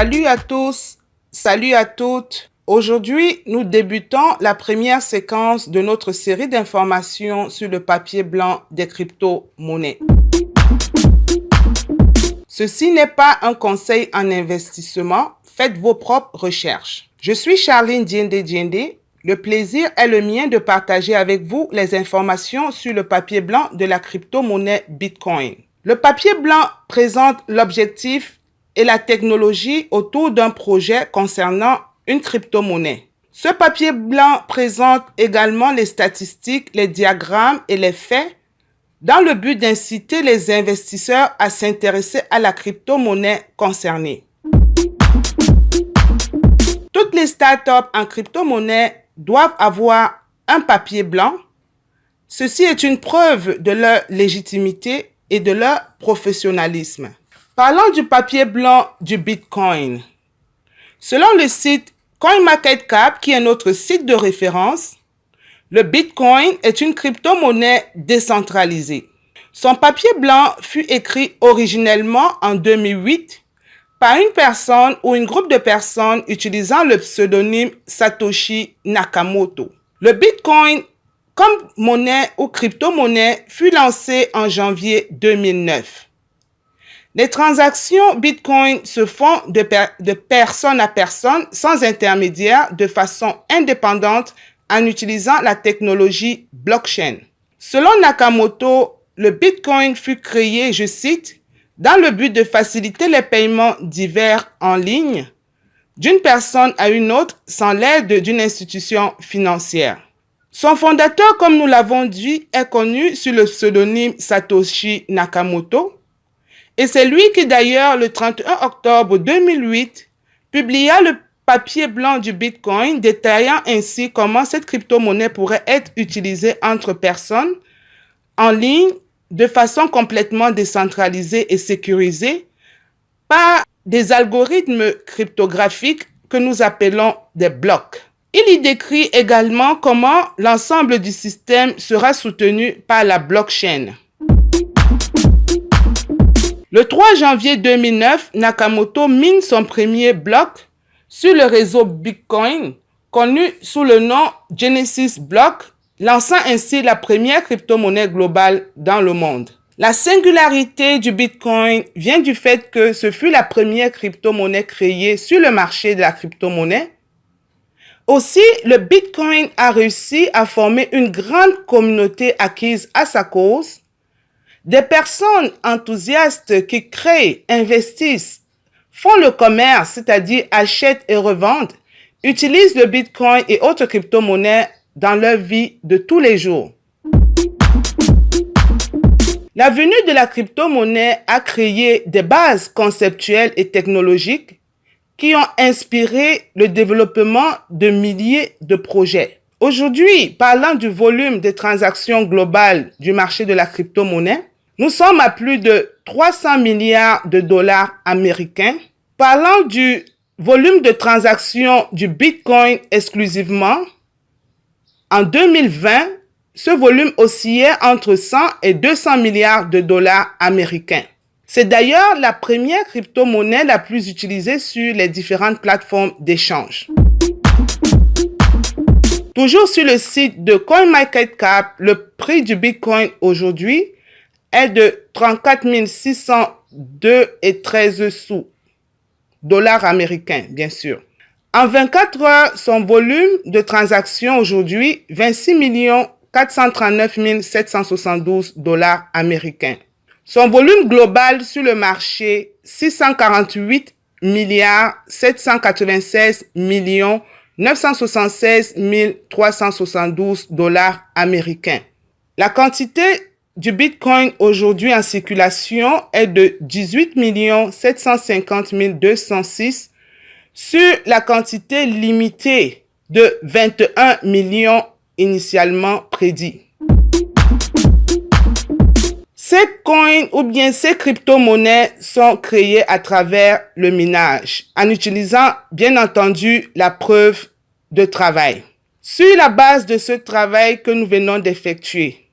Salut à tous, salut à toutes. Aujourd'hui, nous débutons la première séquence de notre série d'informations sur le papier blanc des crypto-monnaies. Ceci n'est pas un conseil en investissement, faites vos propres recherches. Je suis Charline Diendé. Le plaisir est le mien de partager avec vous les informations sur le papier blanc de la crypto-monnaie Bitcoin. Le papier blanc présente l'objectif et la technologie autour d'un projet concernant une crypto-monnaie. Ce papier blanc présente également les statistiques, les diagrammes et les faits dans le but d'inciter les investisseurs à s'intéresser à la crypto-monnaie concernée. Toutes les startups en crypto-monnaie doivent avoir un papier blanc. Ceci est une preuve de leur légitimité et de leur professionnalisme. Parlons du papier blanc du Bitcoin. Selon le site CoinMarketCap, qui est notre site de référence, le Bitcoin est une crypto-monnaie décentralisée. Son papier blanc fut écrit originellement en 2008 par une personne ou un groupe de personnes utilisant le pseudonyme Satoshi Nakamoto. Le Bitcoin, comme monnaie ou crypto-monnaie, fut lancé en janvier 2009. Les transactions Bitcoin se font de personne à personne sans intermédiaire de façon indépendante en utilisant la technologie blockchain. Selon Nakamoto, le Bitcoin fut créé, je cite, dans le but de faciliter les paiements divers en ligne d'une personne à une autre sans l'aide d'une institution financière. Son fondateur, comme nous l'avons dit, est connu sous le pseudonyme Satoshi Nakamoto. Et c'est lui qui d'ailleurs, le 31 octobre 2008, publia le papier blanc du Bitcoin, détaillant ainsi comment cette crypto-monnaie pourrait être utilisée entre personnes en ligne de façon complètement décentralisée et sécurisée par des algorithmes cryptographiques que nous appelons des blocs. Il y décrit également comment l'ensemble du système sera soutenu par la blockchain. Le 3 janvier 2009, Nakamoto mine son premier bloc sur le réseau Bitcoin, connu sous le nom Genesis Block, lançant ainsi la première crypto-monnaie globale dans le monde. La singularité du Bitcoin vient du fait que ce fut la première crypto-monnaie créée sur le marché de la crypto-monnaie. Aussi, le Bitcoin a réussi à former une grande communauté acquise à sa cause. Des personnes enthousiastes qui créent, investissent, font le commerce, c'est-à-dire achètent et revendent, utilisent le Bitcoin et autres crypto-monnaies dans leur vie de tous les jours. La venue de la crypto-monnaie a créé des bases conceptuelles et technologiques qui ont inspiré le développement de milliers de projets. Aujourd'hui, parlant du volume des transactions globales du marché de la crypto-monnaie, nous sommes à plus de 300 milliards de dollars américains. Parlant du volume de transactions du Bitcoin exclusivement, en 2020, ce volume oscillait entre 100 et 200 milliards de dollars américains. C'est d'ailleurs la première crypto-monnaie la plus utilisée sur les différentes plateformes d'échange. Toujours sur le site de CoinMarketCap, le prix du Bitcoin aujourd'hui est de 34 602,13 sous, dollars américains, bien sûr. En 24 heures, son volume de transactions aujourd'hui, 26 439 772 dollars américains. Son volume global sur le marché, 648 796 976 372 dollars américains. La quantité du Bitcoin aujourd'hui en circulation est de 18 750 206 sur la quantité limitée de 21 millions initialement prédit. Ces coins ou bien ces crypto-monnaies sont créées à travers le minage, en utilisant bien entendu la preuve de travail. Sur la base de ce travail que nous venons d'effectuer,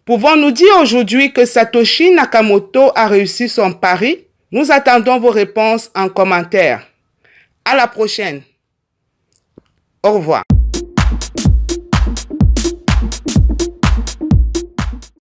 pouvons-nous dire aujourd'hui que Satoshi Nakamoto a réussi son pari Nous attendons vos réponses en commentaire. À la prochaine. Au revoir.